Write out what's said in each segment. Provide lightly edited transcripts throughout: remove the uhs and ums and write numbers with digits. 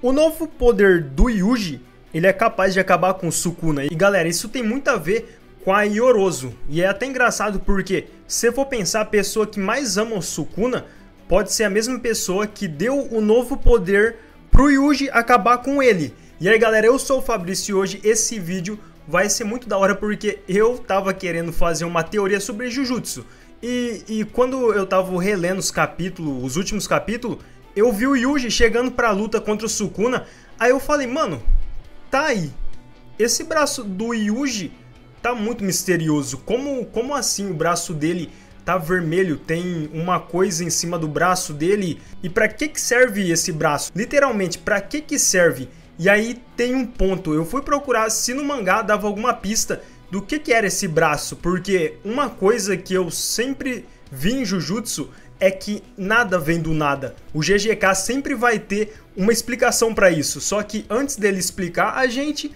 O novo poder do Yuji, ele é capaz de acabar com o Sukuna. E galera, isso tem muito a ver com a Yorozu. E é até engraçado porque, se você for pensar, a pessoa que mais ama o Sukuna pode ser a mesma pessoa que deu o novo poder pro Yuji acabar com ele. E aí galera, eu sou o Fabrício e hoje esse vídeo vai ser muito da hora porque eu tava querendo fazer uma teoria sobre Jujutsu. E quando eu tava relendo os capítulos, os últimos capítulos, eu vi o Yuji chegando pra luta contra o Sukuna. Aí eu falei, mano, tá aí. Esse braço do Yuji tá muito misterioso. Como assim o braço dele tá vermelho? Tem uma coisa em cima do braço dele. E pra que serve esse braço? Literalmente, pra que serve? E aí tem um ponto. Eu fui procurar se no mangá dava alguma pista do que era esse braço. Porque uma coisa que eu sempre vi em Jujutsu é que nada vem do nada. O GGK sempre vai ter uma explicação para isso. Só que antes dele explicar, a gente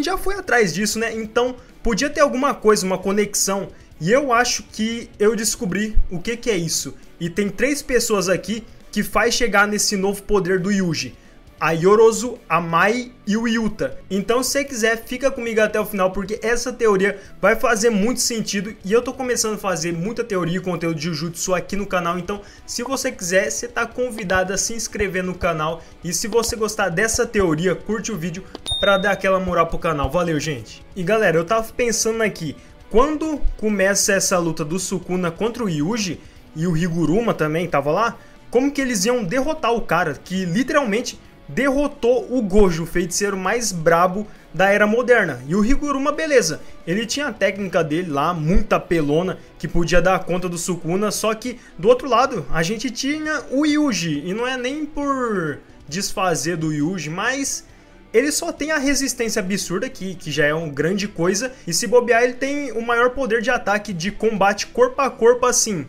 já foi atrás disso, né? Então podia ter alguma coisa, uma conexão. E eu acho que eu descobri o que é isso. E tem 3 pessoas aqui que faz chegar nesse novo poder do Yuji: a Yorozu, a Mai e o Yuta. Então se você quiser, fica comigo até o final, porque essa teoria vai fazer muito sentido. E eu tô começando a fazer muita teoria e conteúdo de Jujutsu aqui no canal. Então se você quiser, você tá convidado a se inscrever no canal. E se você gostar dessa teoria, curte o vídeo pra dar aquela moral pro canal. Valeu, gente! E galera, eu tava pensando aqui, quando começa essa luta do Sukuna contra o Yuji, e o Higuruma também tava lá, como que eles iam derrotar o cara que literalmente derrotou o Gojo, o feiticeiro mais brabo da era moderna. E o Higuruma, beleza, ele tinha a técnica dele lá, muita pelona, que podia dar conta do Sukuna. Só que do outro lado, a gente tinha o Yuji. E não é nem por desfazer do Yuji, mas ele só tem a resistência absurda, que já é uma grande coisa. E se bobear, ele tem o maior poder de ataque de combate corpo a corpo, assim,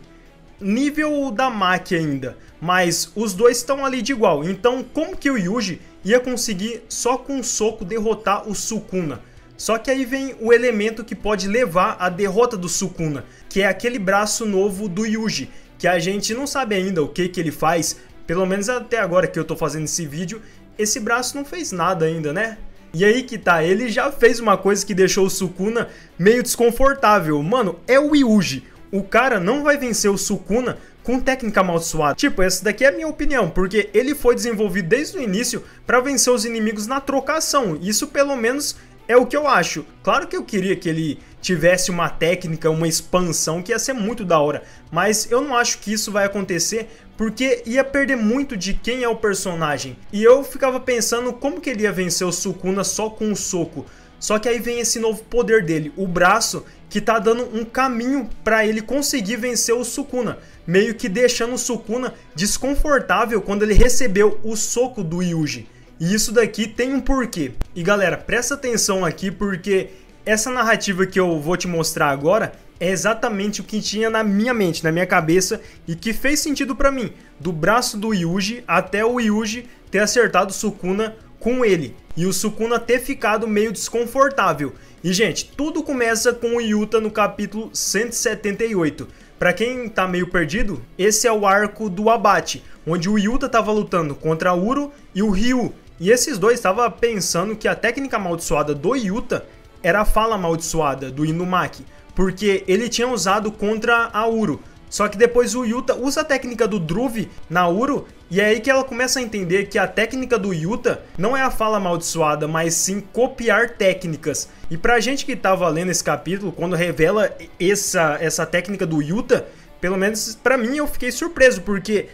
nível da Maki ainda. Mas os dois estão ali de igual. Então como que o Yuji ia conseguir só com um soco derrotar o Sukuna? Só que aí vem o elemento que pode levar à derrota do Sukuna, que é aquele braço novo do Yuji, que a gente não sabe ainda o que ele faz. Pelo menos até agora que eu tô fazendo esse vídeo, esse braço não fez nada ainda, né? E aí que tá, ele já fez uma coisa que deixou o Sukuna meio desconfortável. Mano, é o Yuji. O cara não vai vencer o Sukuna com técnica amaldiçoada. Tipo, essa daqui é a minha opinião, porque ele foi desenvolvido desde o início para vencer os inimigos na trocação. Isso pelo menos é o que eu acho. Claro que eu queria que ele tivesse uma técnica, uma expansão, que ia ser muito da hora. Mas eu não acho que isso vai acontecer, porque ia perder muito de quem é o personagem. E eu ficava pensando como que ele ia vencer o Sukuna só com um soco. Só que aí vem esse novo poder dele, o braço, que tá dando um caminho para ele conseguir vencer o Sukuna, meio que deixando o Sukuna desconfortável quando ele recebeu o soco do Yuji. E isso daqui tem um porquê. E galera, presta atenção aqui, porque essa narrativa que eu vou te mostrar agora é exatamente o que tinha na minha mente, na minha cabeça, e que fez sentido pra mim, do braço do Yuji até o Yuji ter acertado o Sukuna com ele, e o Sukuna ter ficado meio desconfortável. E gente, tudo começa com o Yuta no capítulo 178. Pra quem tá meio perdido, esse é o arco do abate, onde o Yuta tava lutando contra a Uro e o Ryu. E esses dois estavam pensando que a técnica amaldiçoada do Yuta era a fala amaldiçoada do Inumaki, porque ele tinha usado contra a Uro. Só que depois o Yuta usa a técnica do Druve na Uro, e é aí que ela começa a entender que a técnica do Yuta não é a fala amaldiçoada, mas sim copiar técnicas. E pra gente que tava lendo esse capítulo, quando revela essa técnica do Yuta, pelo menos pra mim eu fiquei surpreso, porque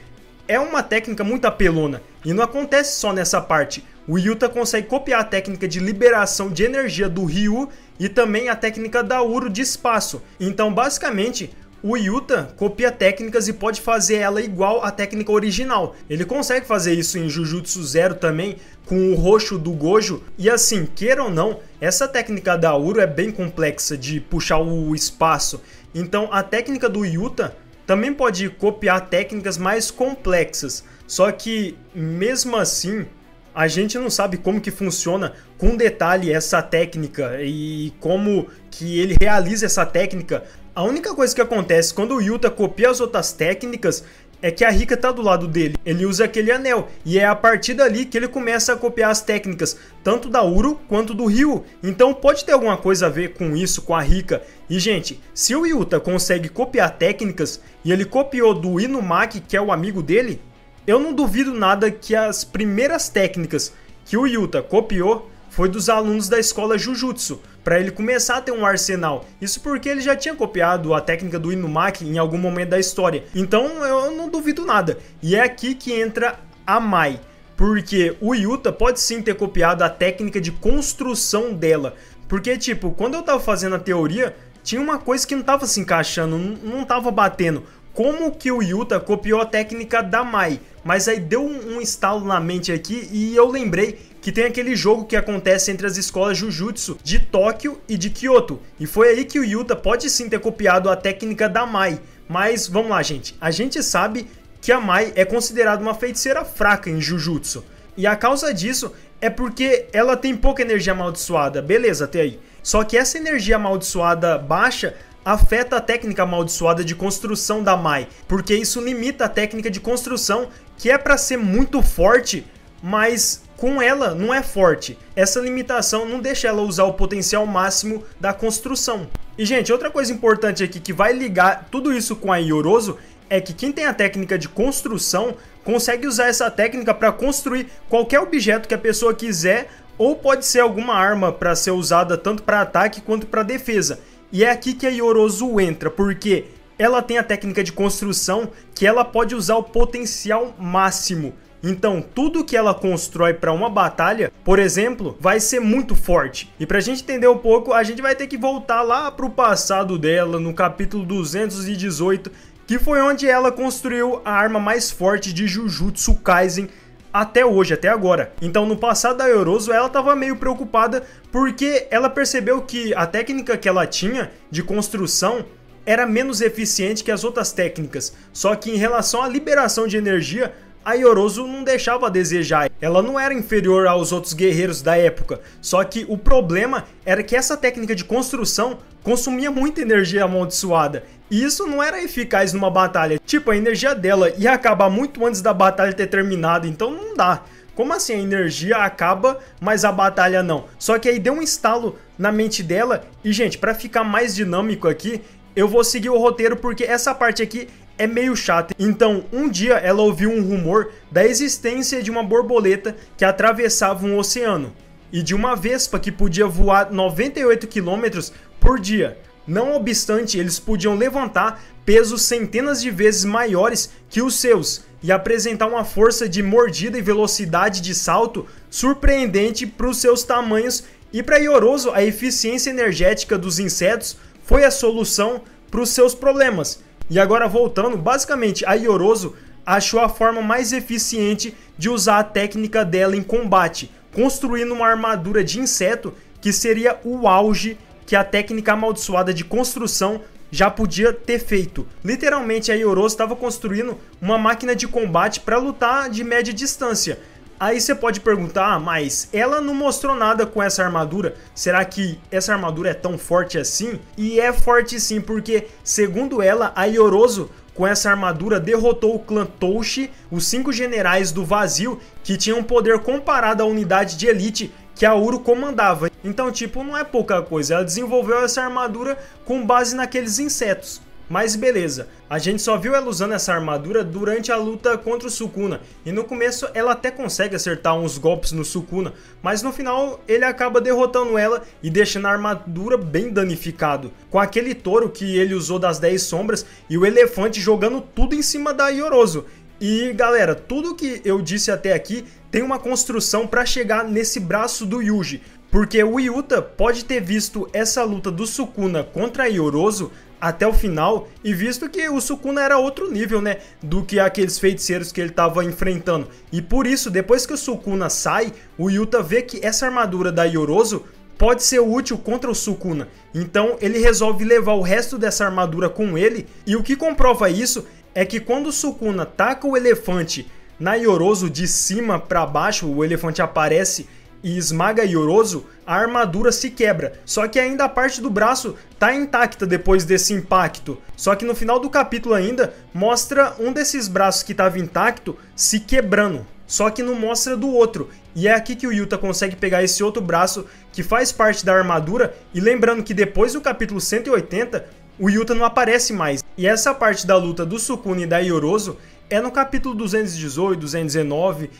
é uma técnica muito apelona. E não acontece só nessa parte. O Yuta consegue copiar a técnica de liberação de energia do Ryu e também a técnica da Uro de espaço. Então basicamente o Yuta copia técnicas e pode fazer ela igual à técnica original. Ele consegue fazer isso em Jujutsu Zero também, com o roxo do Gojo. E assim, queira ou não, essa técnica da Uro é bem complexa de puxar o espaço. Então a técnica do Yuta também pode copiar técnicas mais complexas. Só que mesmo assim, a gente não sabe como que funciona com detalhe essa técnica e como que ele realiza essa técnica. A única coisa que acontece quando o Yuta copia as outras técnicas é que a Rika tá do lado dele. Ele usa aquele anel e é a partir dali que ele começa a copiar as técnicas, tanto da Uro quanto do Ryu. Então pode ter alguma coisa a ver com isso, com a Rika. E gente, se o Yuta consegue copiar técnicas e ele copiou do Inumaki, que é o amigo dele, eu não duvido nada que as primeiras técnicas que o Yuta copiou foi dos alunos da escola Jujutsu, para ele começar a ter um arsenal. Isso porque ele já tinha copiado a técnica do Inumaki em algum momento da história. Então eu não duvido nada. E é aqui que entra a Mai, porque o Yuta pode sim ter copiado a técnica de construção dela. Porque tipo, quando eu tava fazendo a teoria, tinha uma coisa que não tava se encaixando, não tava batendo. Como que o Yuta copiou a técnica da Mai? Mas aí deu um estalo na mente aqui e eu lembrei que tem aquele jogo que acontece entre as escolas Jujutsu de Tóquio e de Kyoto. E foi aí que o Yuta pode sim ter copiado a técnica da Mai. Mas vamos lá, gente. A gente sabe que a Mai é considerada uma feiticeira fraca em Jujutsu. E a causa disso é porque ela tem pouca energia amaldiçoada. Beleza, até aí. Só que essa energia amaldiçoada baixa afeta a técnica amaldiçoada de construção da Mai, porque isso limita a técnica de construção, que é para ser muito forte, mas com ela não é forte. Essa limitação não deixa ela usar o potencial máximo da construção. E gente, outra coisa importante aqui que vai ligar tudo isso com a Ioroso é que quem tem a técnica de construção consegue usar essa técnica para construir qualquer objeto que a pessoa quiser, ou pode ser alguma arma para ser usada tanto para ataque quanto para defesa. E é aqui que a Ioroso entra, porque ela tem a técnica de construção que ela pode usar o potencial máximo. Então, tudo que ela constrói para uma batalha, por exemplo, vai ser muito forte. E pra gente entender um pouco, a gente vai ter que voltar lá pro passado dela, no capítulo 218, que foi onde ela construiu a arma mais forte de Jujutsu Kaisen até hoje, até agora. Então no passado da Ioroso ela estava meio preocupada porque ela percebeu que a técnica que ela tinha de construção era menos eficiente que as outras técnicas. Só que em relação à liberação de energia, a Ioroso não deixava a desejar. Ela não era inferior aos outros guerreiros da época. Só que o problema era que essa técnica de construção consumia muita energia amaldiçoada. E isso não era eficaz numa batalha. Tipo, a energia dela ia acabar muito antes da batalha ter terminado. Então não dá. Como assim a energia acaba, mas a batalha não? Só que aí deu um estalo na mente dela. E gente, pra ficar mais dinâmico aqui, eu vou seguir o roteiro porque essa parte aqui é meio chata. Então, um dia ela ouviu um rumor da existência de uma borboleta que atravessava um oceano e de uma vespa que podia voar 98 km por dia. Não obstante, eles podiam levantar pesos centenas de vezes maiores que os seus e apresentar uma força de mordida e velocidade de salto surpreendente para os seus tamanhos. E para Ioroso, a eficiência energética dos insetos foi a solução para os seus problemas. E agora voltando, basicamente a Ioroso achou a forma mais eficiente de usar a técnica dela em combate, construindo uma armadura de inseto que seria o auge que a técnica amaldiçoada de construção já podia ter feito. Literalmente a Ioroso estava construindo uma máquina de combate para lutar de média distância. Aí você pode perguntar, mas ela não mostrou nada com essa armadura, será que essa armadura é tão forte assim? E é forte sim, porque segundo ela, a Ioroso com essa armadura derrotou o clã Toushi, os 5 generais do vazio, que tinham um poder comparado à unidade de elite que a Uro comandava. Então tipo, não é pouca coisa, ela desenvolveu essa armadura com base naqueles insetos. Mas beleza, a gente só viu ela usando essa armadura durante a luta contra o Sukuna. E no começo ela até consegue acertar uns golpes no Sukuna, mas no final ele acaba derrotando ela e deixando a armadura bem danificado. Com aquele touro que ele usou das 10 sombras e o elefante jogando tudo em cima da Ioroso. E galera, tudo que eu disse até aqui tem uma construção para chegar nesse braço do Yuji. Porque o Yuta pode ter visto essa luta do Sukuna contra a Ioroso até o final, e visto que o Sukuna era outro nível, né, do que aqueles feiticeiros que ele estava enfrentando. E por isso, depois que o Sukuna sai, o Yuta vê que essa armadura da Ioroso pode ser útil contra o Sukuna. Então ele resolve levar o resto dessa armadura com ele, e o que comprova isso é que quando o Sukuna taca o elefante na Ioroso de cima para baixo, o elefante aparece e esmaga Yorozu, a armadura se quebra. Só que ainda a parte do braço tá intacta depois desse impacto. Só que no final do capítulo ainda mostra um desses braços que estava intacto se quebrando. Só que não mostra do outro. E é aqui que o Yuta consegue pegar esse outro braço que faz parte da armadura. E lembrando que depois do capítulo 180, o Yuta não aparece mais. E essa parte da luta do Sukuna e da Yorozu é no capítulo 218, 219...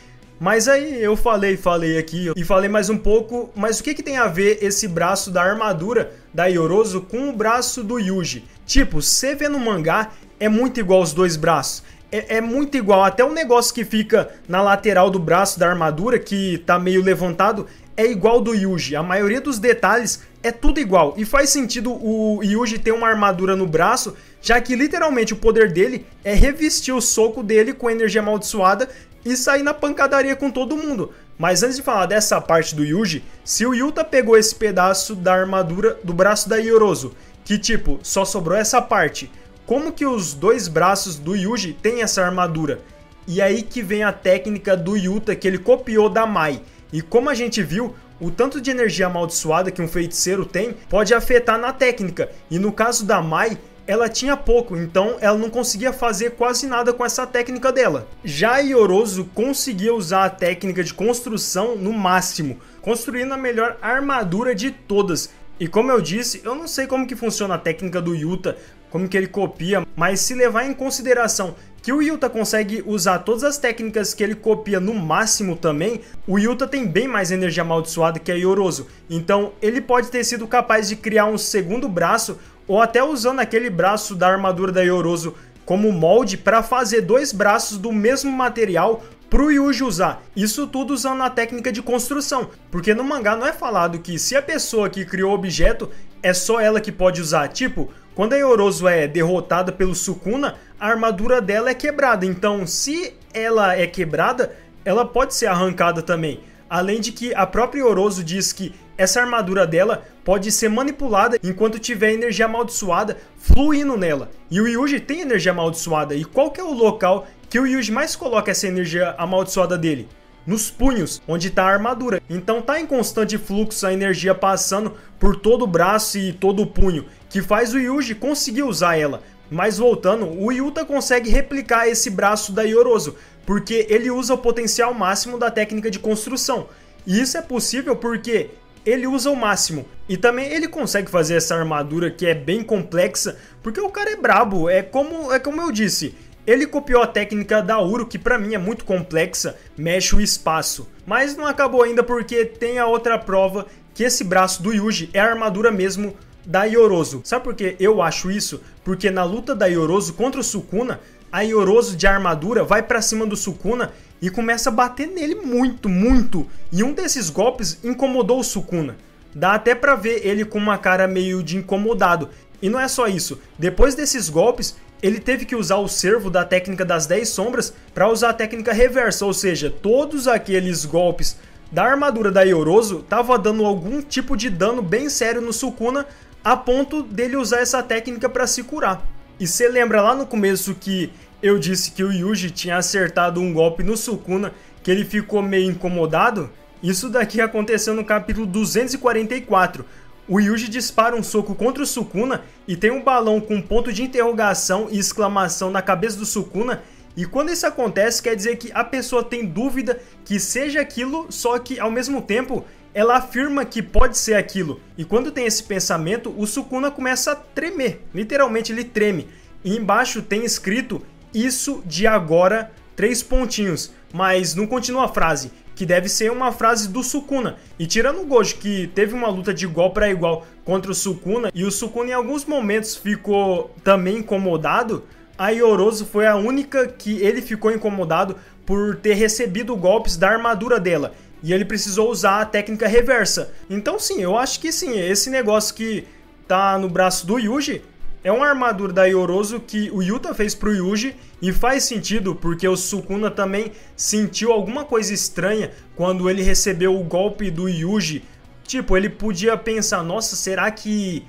Mas aí eu falei aqui e falei mais um pouco, mas o que tem a ver esse braço da armadura da Yorozu com o braço do Yuji? Tipo, você vê no mangá, é muito igual os dois braços. É muito igual, até o negócio que fica na lateral do braço da armadura, que tá meio levantado, é igual do Yuji. A maioria dos detalhes é tudo igual. E faz sentido o Yuji ter uma armadura no braço, já que literalmente o poder dele é revestir o soco dele com energia amaldiçoada e sair na pancadaria com todo mundo. Mas antes de falar dessa parte do Yuji, se o Yuta pegou esse pedaço da armadura do braço da Yorozu, que tipo, só sobrou essa parte, como que os dois braços do Yuji têm essa armadura? E aí que vem a técnica do Yuta que ele copiou da Mai. E como a gente viu, o tanto de energia amaldiçoada que um feiticeiro tem pode afetar na técnica. E no caso da Mai, ela tinha pouco, então ela não conseguia fazer quase nada com essa técnica dela. Já a Yorozu conseguia usar a técnica de construção no máximo, construindo a melhor armadura de todas. E como eu disse, eu não sei como que funciona a técnica do Yuta, como que ele copia, mas se levar em consideração que o Yuta consegue usar todas as técnicas que ele copia no máximo também, o Yuta tem bem mais energia amaldiçoada que a Yorozu. Então ele pode ter sido capaz de criar um segundo braço, ou até usando aquele braço da armadura da Yorozu como molde para fazer dois braços do mesmo material pro Yuji usar. Isso tudo usando a técnica de construção, porque no mangá não é falado que se a pessoa que criou o objeto é só ela que pode usar. Tipo, quando a Yorozu é derrotada pelo Sukuna, a armadura dela é quebrada. Então, se ela é quebrada, ela pode ser arrancada também. Além de que a própria Yorozu diz que essa armadura dela pode ser manipulada enquanto tiver energia amaldiçoada fluindo nela. E o Yuji tem energia amaldiçoada. E qual que é o local que o Yuji mais coloca essa energia amaldiçoada dele? Nos punhos, onde está a armadura. Então tá em constante fluxo a energia passando por todo o braço e todo o punho, que faz o Yuji conseguir usar ela. Mas voltando, o Yuta consegue replicar esse braço da Yorozu, porque ele usa o potencial máximo da técnica de construção. E isso é possível porque ele usa o máximo. E também ele consegue fazer essa armadura que é bem complexa, porque o cara é brabo. É como eu disse, ele copiou a técnica da Uro, que pra mim é muito complexa, mexe o espaço. Mas não acabou ainda porque tem a outra prova que esse braço do Yuji é a armadura mesmo da Yorozu. Sabe por que eu acho isso? Porque na luta da Yorozu contra o Sukuna, a Yorozu de armadura vai pra cima do Sukuna e começa a bater nele muito, muito. E um desses golpes incomodou o Sukuna. Dá até pra ver ele com uma cara meio de incomodado. E não é só isso. Depois desses golpes, ele teve que usar o servo da técnica das 10 sombras para usar a técnica reversa. Ou seja, todos aqueles golpes da armadura da Yorozu tava dando algum tipo de dano bem sério no Sukuna, a ponto dele usar essa técnica para se curar. E você lembra lá no começo que eu disse que o Yuji tinha acertado um golpe no Sukuna, que ele ficou meio incomodado? Isso daqui aconteceu no capítulo 244. O Yuji dispara um soco contra o Sukuna e tem um balão com ponto de interrogação e exclamação na cabeça do Sukuna. E quando isso acontece, quer dizer que a pessoa tem dúvida que seja aquilo, só que ao mesmo tempo ela afirma que pode ser aquilo. E quando tem esse pensamento, o Sukuna começa a tremer. Literalmente ele treme. E embaixo tem escrito "isso de agora", 3 pontinhos. Mas não continua a frase, que deve ser uma frase do Sukuna. E tirando o Gojo, que teve uma luta de igual para igual contra o Sukuna, e o Sukuna em alguns momentos ficou também incomodado, a Yorozu foi a única que ele ficou incomodado por ter recebido golpes da armadura dela. E ele precisou usar a técnica reversa. Então sim, eu acho que sim, esse negócio que tá no braço do Yuji é uma armadura da Yorozu que o Yuta fez pro Yuji. E faz sentido porque o Sukuna também sentiu alguma coisa estranha quando ele recebeu o golpe do Yuji. Tipo, ele podia pensar, nossa, será que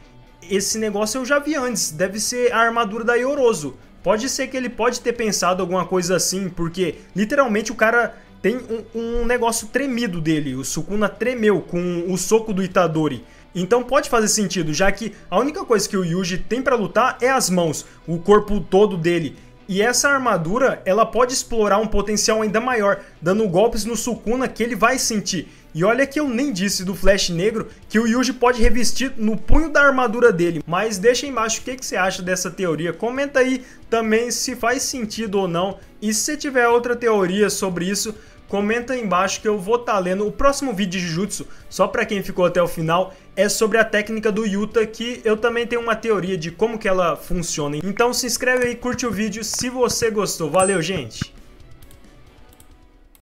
esse negócio eu já vi antes? Deve ser a armadura da Yorozu. Pode ser que ele pode ter pensado alguma coisa assim, porque literalmente o cara tem um negócio tremido dele. O Sukuna tremeu com o soco do Itadori. Então pode fazer sentido, já que a única coisa que o Yuji tem pra lutar é as mãos, o corpo todo dele. E essa armadura, ela pode explorar um potencial ainda maior, dando golpes no Sukuna que ele vai sentir. E olha que eu nem disse do Flash Negro que o Yuji pode revestir no punho da armadura dele. Mas deixa aí embaixo o que você acha dessa teoria. Comenta aí também se faz sentido ou não. E se você tiver outra teoria sobre isso, comenta aí embaixo que eu vou estar lendo. O próximo vídeo de Jujutsu, só pra quem ficou até o final, é sobre a técnica do Yuta, que eu também tenho uma teoria de como que ela funciona. Então se inscreve aí, curte o vídeo se você gostou. Valeu, gente!